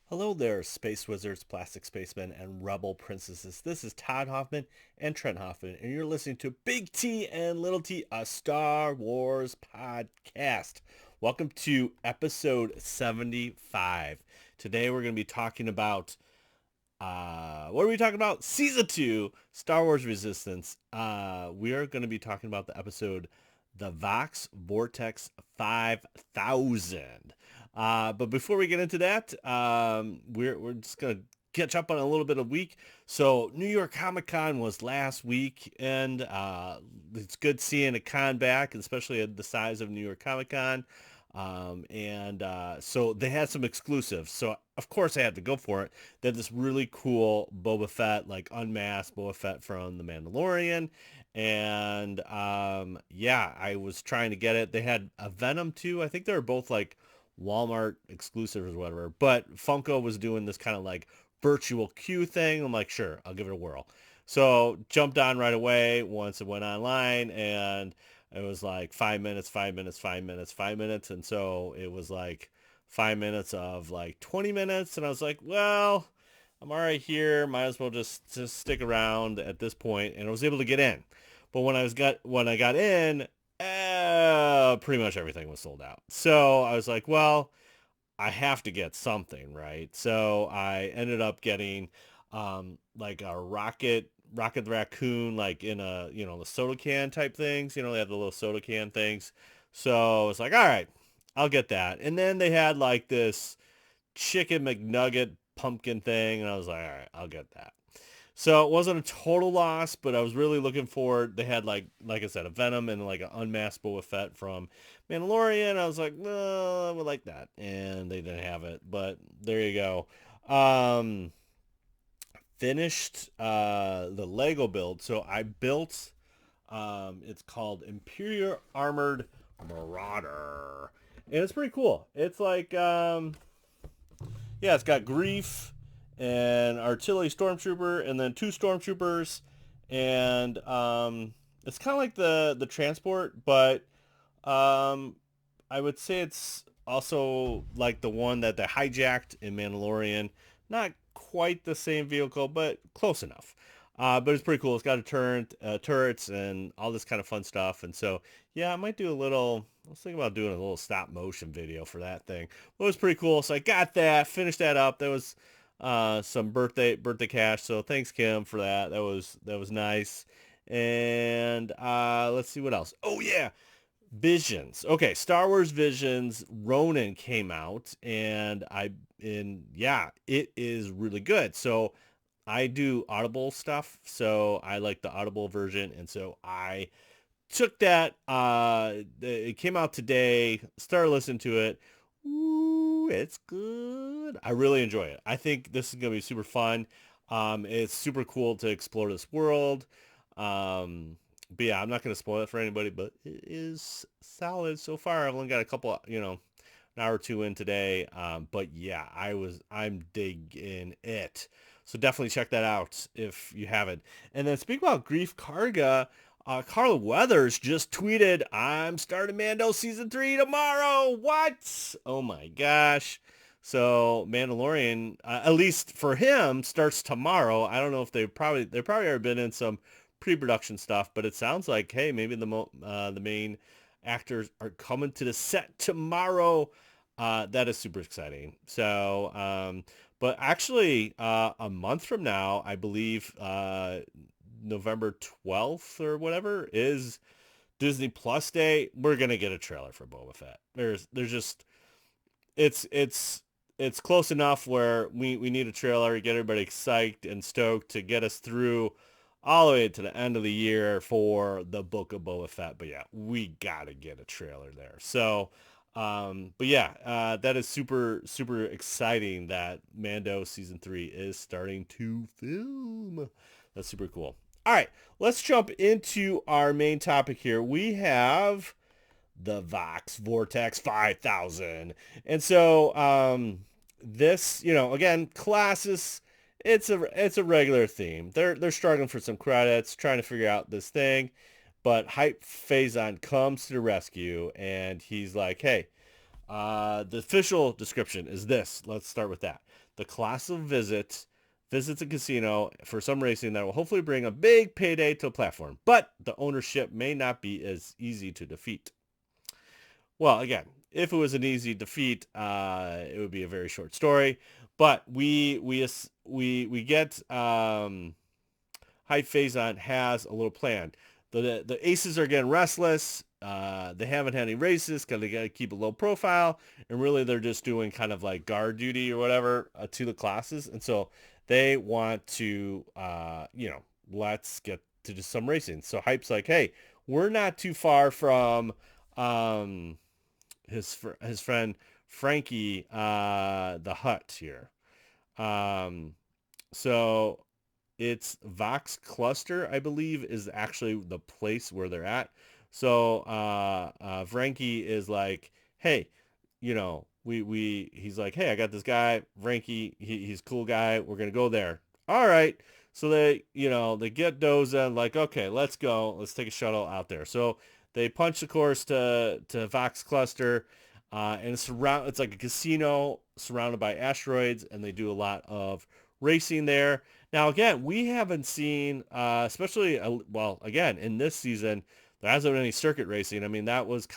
Hello there, space wizards, plastic spacemen, and rebel princesses. This is Todd Hoffman and Trent Hoffman, and you're listening to Big T and Little T, a Star Wars podcast. Welcome to episode 75. Today we're going to be talking about, what are we talking about? Season 2, Star Wars Resistance. We are going to be talking about the episode, The Voxx Vortex 5000. But before we get into that, we're just gonna catch up on a little bit of week. So New York Comic Con was last week, and it's good seeing a con back, especially at the size of New York Comic Con. So they had some exclusives. So of course I had to go for it. They had this really cool Boba Fett, like unmasked Boba Fett from The Mandalorian. And yeah, I was trying to get it. They had a Venom too. I think they were both like Walmart exclusives or whatever. But Funko was doing this kind of like virtual queue thing. I'm like, sure, I'll give it a whirl. So jumped on right away once it went online, and it was like 5 minutes, 5 minutes, 5 minutes, 5 minutes. And so it was like 5 minutes of like 20 minutes. And I was like, well, I'm already here. Might as well just stick around at this point. And I was able to get in. But when I got in, pretty much everything was sold out. So I was like, well, I have to get something, right? So I ended up getting like a rocket the raccoon, like in a, the soda can type things. They have the little soda can things. So it's like, all right, I'll get that. And then they had like this chicken McNugget pumpkin thing, and I was like, all right, I'll get that. So it wasn't a total loss, but I was really looking forward. They had like I said, a Venom and like an unmasked Boba Fett from Mandalorian. I was like, no, I would like that, and they didn't have it. But there you go. Finished the Lego build. So I built. It's called Imperial Armored Marauder, and it's pretty cool. It's like yeah, it's got Grief and artillery stormtrooper, and then two stormtroopers, and it's kind of like the transport, but um, I would say it's also like the one that they hijacked in Mandalorian. Not quite the same vehicle, but close enough. But it's pretty cool. It's got a turrets and all this kind of fun stuff. And so, yeah, I might do a little. I was thinking about doing a little stop motion video for that thing. But it was pretty cool. So I got that, finished that up. That was some birthday cash. So thanks, Kim, for that. That was nice. And let's see what else. Oh yeah, Visions. Okay, Star Wars Visions Ronin came out, and yeah, it is really good. So I do Audible stuff, so I like the Audible version, and so I took that. It came out today. Started listening to it. Ooh, it's good. I really enjoy it. I think this is gonna be super fun. It's super cool to explore this world. But yeah, I'm not gonna spoil it for anybody, but it is solid so far. I've only got a couple, an hour or two in today. But yeah, I'm digging it. So definitely check that out if you haven't. And then speak about Grief Karga. Carla Weathers just tweeted, I'm starting Mando season 3 tomorrow. What? Oh my gosh. So Mandalorian, at least for him, starts tomorrow. I don't know if they probably already been in some pre-production stuff, but it sounds like, hey, maybe the main actors are coming to the set tomorrow. That is super exciting. So, but actually, a month from now, I believe, November 12th or whatever is Disney Plus Day. We're gonna get a trailer for Boba Fett. There's just it's it's close enough where we need a trailer to get everybody excited and stoked to get us through all the way to the end of the year for the Book of Boba Fett. But yeah, we gotta get a trailer there. So, but yeah, that is super super exciting that Mando season 3 is starting to film. That's super cool. All right, let's jump into our main topic here. We have the Voxx Vortex 5000. And so this, again, classes, it's a regular theme. They're struggling for some credits, trying to figure out this thing, but Hype Phazon comes to the rescue, and he's like, "Hey, The official description is this. Let's start with that. The class of visits a casino for some racing that will hopefully bring a big payday to a platform, but the ownership may not be as easy to defeat. Well, again, if it was an easy defeat, it would be a very short story. But we get Hype Phazon has a little plan. The aces are getting restless. They haven't had any races because they got to keep a low profile, and really they're just doing kind of like guard duty or whatever to the classes, and so they want to, let's get to just some racing. So Hype's like, hey, we're not too far from um, his friend Frankie, the Hut here. Um, so it's Voxx Cluster, I believe, is actually the place where they're at. So Frankie is like, hey, he's like, hey, I got this guy, Frankie, he's a cool guy. We're gonna go there. All right. So they get Doza and like, okay, let's go. Let's take a shuttle out there. So they punch the course to Voxx Cluster, and it's like a casino surrounded by asteroids, and they do a lot of racing there. Now, again, we haven't seen, especially, again, in this season, there hasn't been any circuit racing. I mean, that was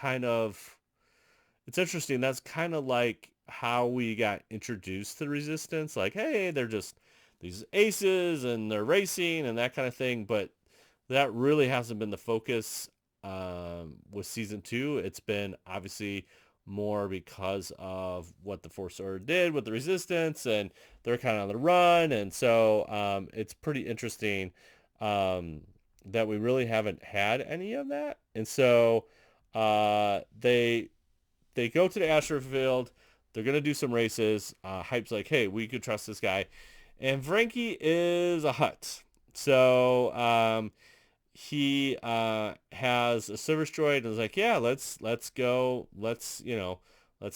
it's interesting. That's kind of like how we got introduced to the Resistance. Like, hey, they're just these aces and they're racing and that kind of thing. But that really hasn't been the focus with season 2. It's been obviously more because of what the Force Order did with the Resistance, and they're kind of on the run. And so it's pretty interesting that we really haven't had any of that. And so they go to the asteroid field. They're going to do some races. Hype's like, hey, we could trust this guy. And Frankie is a Hut. So he has a service droid and is like, yeah, let's go. Let's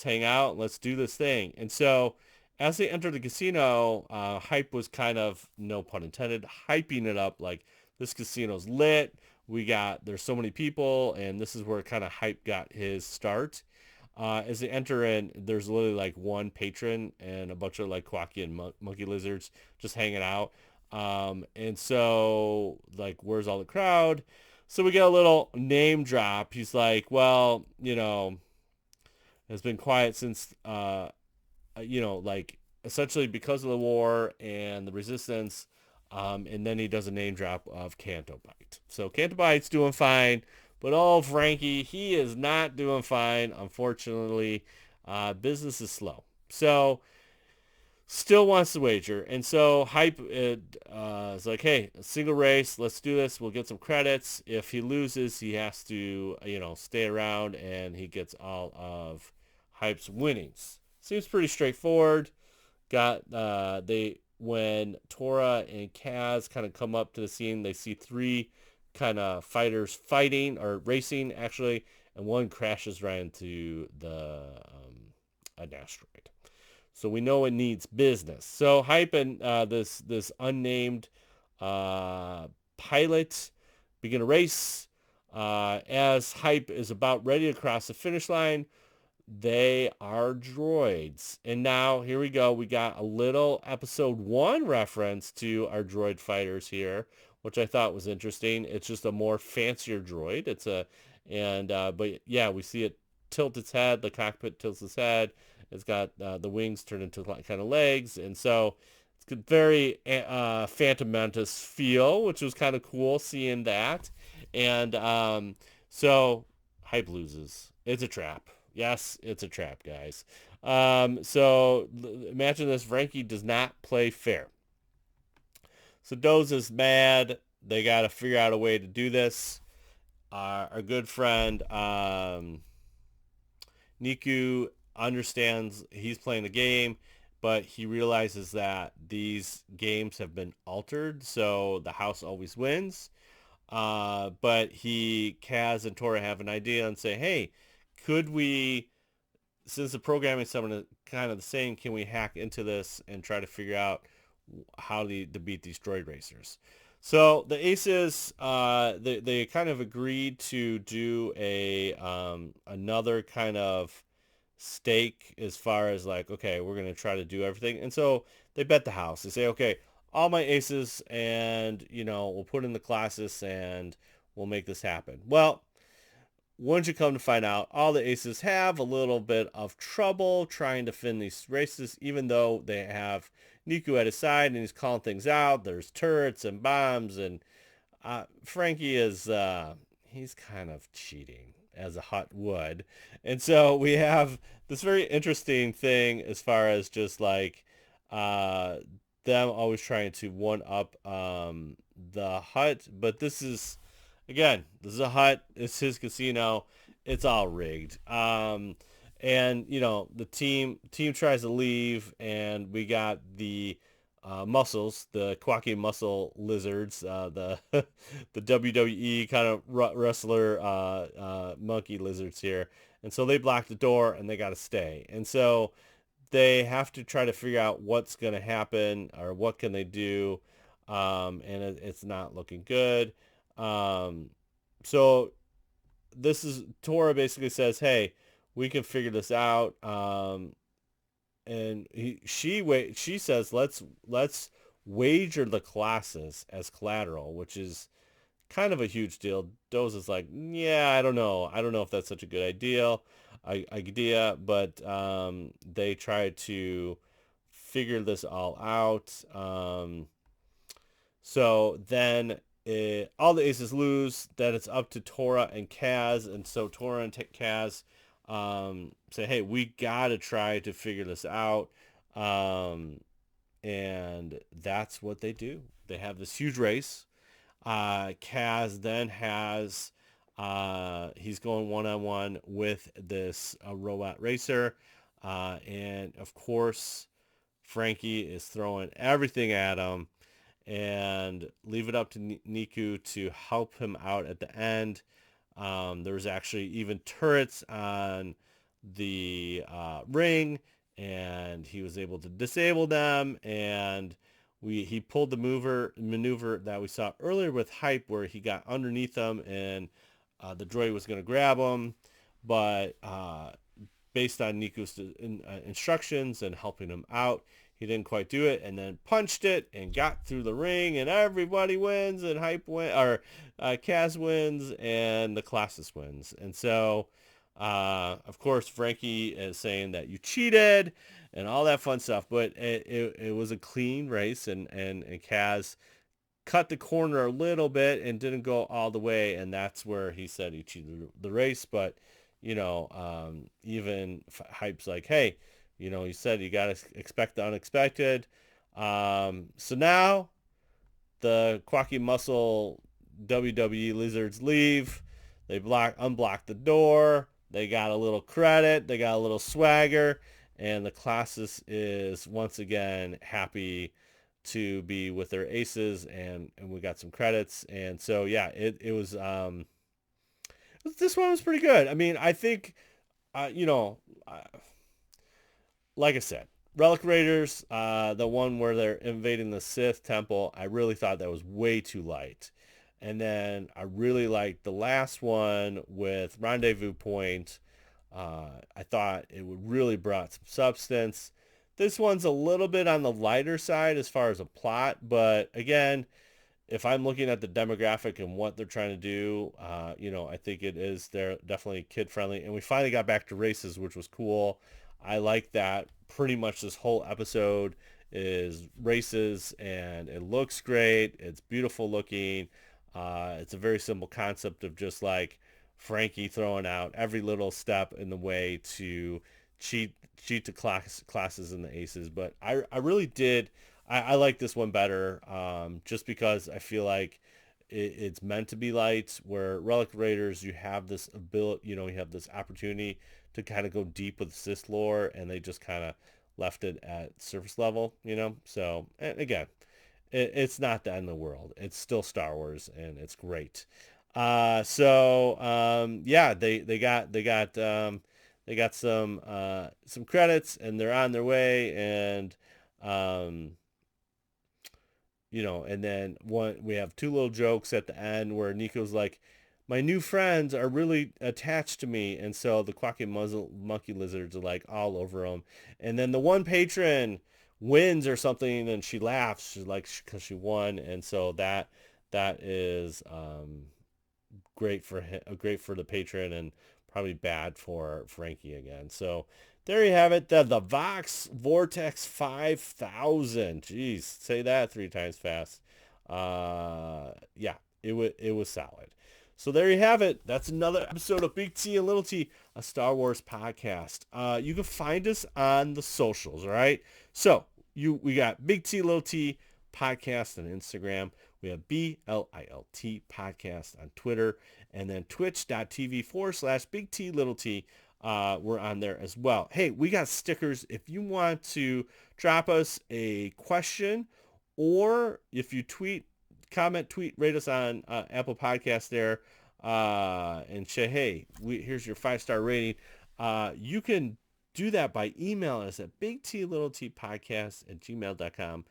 hang out. Let's do this thing. And so as they enter the casino, Hype was kind of, no pun intended, hyping it up like this casino's lit. There's so many people, and this is where kind of Hype got his start. As they enter in, there's literally like one patron and a bunch of like Quacky and monkey lizards just hanging out. And so like, where's all the crowd? So we get a little name drop. He's like, well, it's been quiet since, like essentially because of the war and the resistance. And then he does a name drop of Canto Bite. So Canto Bite's doing fine. But Frankie, he is not doing fine, unfortunately. Business is slow. So still wants to wager. And so Hype is like, hey, a single race, let's do this. We'll get some credits. If he loses, he has to, stay around, and he gets all of Hype's winnings. Seems pretty straightforward. When Tora and Kaz kind of come up to the scene, they see 3 kind of fighters fighting or racing actually, and one crashes right into an asteroid. So we know it needs business. So Hype and this unnamed pilot begin a race. As Hype is about ready to cross the finish line, they are droids. And now here we go. We got a little episode 1 reference to our droid fighters here, which I thought was interesting. It's just a more fancier droid. But yeah, we see it tilt its head. The cockpit tilts its head. It's got the wings turned into kind of legs. And so it's a very Phantom Mantis feel, which was kind of cool seeing that. And so Hype loses. It's a trap. Yes, it's a trap, guys. So imagine this. Frankie does not play fair. So Doza's mad. They got to figure out a way to do this. Our good friend Niku understands he's playing the game, but he realizes that these games have been altered, so the house always wins. But Kaz and Tora have an idea and say, hey, could we, since the programming is kind of the same, can we hack into this and try to figure out how to beat these droid racers? So the aces, they kind of agreed to do another kind of stake as far as like, okay, we're going to try to do everything. And so they bet the house. They say, okay, all my aces, and, we'll put in the classes and we'll make this happen. Well, once you come to find out, all the aces have a little bit of trouble trying to fin these races, even though they have Niku at his side and he's calling things out. There's turrets and bombs, and Frankie is he's kind of cheating as a hut would. And so we have this very interesting thing as far as just like uh, them always trying to one up the hut. But this is, again, this is a hut. It's his casino. It's all rigged. And the team tries to leave, and we got the muscles, the quacky muscle lizards, the the WWE kind of wrestler monkey lizards here, and so they block the door and they got to stay, and so they have to try to figure out what's going to happen or what can they do, and it's not looking good. Um, so this is Tora basically says, "Hey, we can figure this out." And she says, let's wager the classes as collateral, which is kind of a huge deal. Doze is like, yeah, I don't know if that's such a good idea, but they try to figure this all out. So then all the aces lose. Then it's up to Tora and Kaz, and so Tora and Kaz say, "Hey, we gotta try to figure this out," um, and that's what they do. They have this huge race. Kaz then has he's going one-on-one with this robot racer, and of course Frankie is throwing everything at him and leave it up to Niku to help him out at the end. There was actually even turrets on the ring, and he was able to disable them. And he pulled the maneuver that we saw earlier with Hype, where he got underneath them and the droid was going to grab him, but based on Niku's instructions and helping him out, he didn't quite do it, and then punched it and got through the ring, and everybody wins, and Kaz wins, and the Colossus wins. And so, of course, Frankie is saying that you cheated and all that fun stuff, but it was a clean race, and Kaz cut the corner a little bit and didn't go all the way, and that's where he said he cheated the race. But even Hype's like, hey, you said you gotta expect the unexpected. So now the Quacky Muscle WWE lizards leave. They unblock the door. They got a little credit. They got a little swagger, and the Colossus is once again happy to be with their aces, and we got some credits. And so yeah, it was this one was pretty good. I mean, I think like I said, Relic Raiders, the one where they're invading the Sith temple, I really thought that was way too light. And then I really liked the last one with Rendezvous Point. I thought it would really brought some substance. This one's a little bit on the lighter side as far as a plot, but again, if I'm looking at the demographic and what they're trying to do, I think they're definitely kid friendly. And we finally got back to races, which was cool. I like that pretty much this whole episode is races, and it looks great. It's beautiful looking. It's a very simple concept of just like Frankie throwing out every little step in the way to cheat the classes and the aces. But I really did. I like this one better, just because I feel like it's meant to be light. Where Relic Raiders, you have this ability, you have this opportunity to kind of go deep with Sith lore, and they just kind of left it at surface level, So, and again, it's not the end of the world. It's still Star Wars, and it's great. Yeah, they got some credits, and they're on their way, and um, and then we have two little jokes at the end where Nico's like, my new friends are really attached to me, and so the quacky muzzle monkey lizards are like all over them. And then the one patron wins or something, and she laughs. She's like, because she won, and so that is great for him, great for the patron, and probably bad for Frankie again. So there you have it. The Voxx Vortex 5000. Jeez, say that 3 times fast. Yeah, it was solid. So there you have it. That's another episode of Big T and Little T, a Star Wars podcast. You can find us on the socials, all right? So we got Big T, Little T podcast on Instagram. We have BLILT podcast on Twitter, and then twitch.tv/Big T Little T. We're on there as well. Hey, we got stickers. If you want to drop us a question, or if you comment, rate us on Apple Podcasts there, and say, hey, here's your 5-star rating. You can do that by emailing us at bigtlittlepodcast@gmail.com.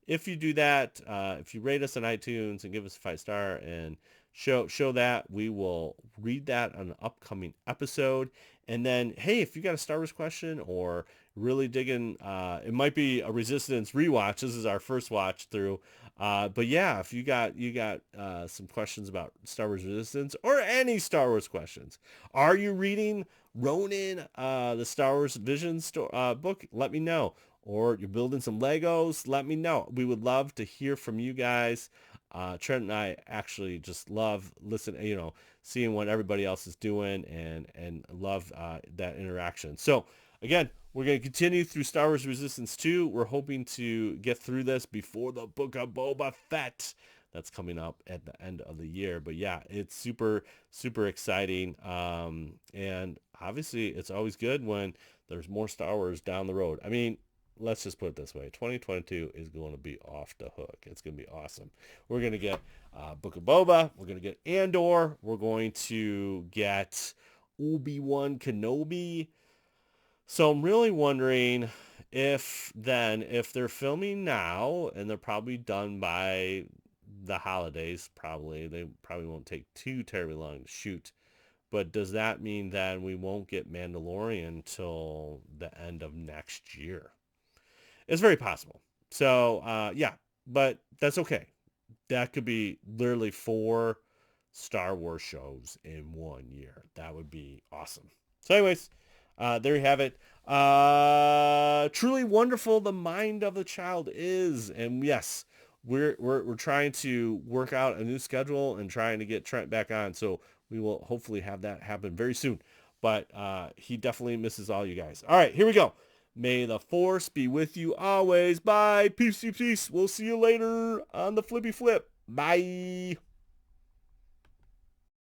If you do that, if you rate us on iTunes and give us a 5-star and show that, we will read that on an upcoming episode. And then, hey, if you got a Star Wars question or really digging, it might be a Resistance rewatch. This is our first watch through. But yeah, if you got some questions about Star Wars Resistance or any Star Wars questions, are you reading Ronin, the Star Wars Vision book? Let me know. Or you're building some Legos, let me know. We would love to hear from you guys. Trent and I actually just love seeing what everybody else is doing, and love that interaction. So again, we're going to continue through Star Wars Resistance 2. We're hoping to get through this before the Book of Boba Fett that's coming up at the end of the year. But yeah, it's super, super exciting. And obviously it's always good when there's more Star Wars down the road. I mean, let's just put it this way. 2022 is going to be off the hook. It's going to be awesome. We're going to get Book of Boba. We're going to get Andor. We're going to get Obi-Wan Kenobi. So I'm really wondering if they're filming now, and they're probably done by the holidays, they probably won't take too terribly long to shoot. But does that mean that we won't get Mandalorian till the end of next year? It's very possible. So, yeah, but that's okay. That could be literally 4 Star Wars shows in 1 year. That would be awesome. So anyways, there you have it. Truly wonderful the mind of the child is. And yes, we're trying to work out a new schedule and trying to get Trent back on. So we will hopefully have that happen very soon. But he definitely misses all you guys. All right, here we go. May the Force be with you always. Bye. Peace, peace, peace. We'll see you later on the flippy flip. Bye.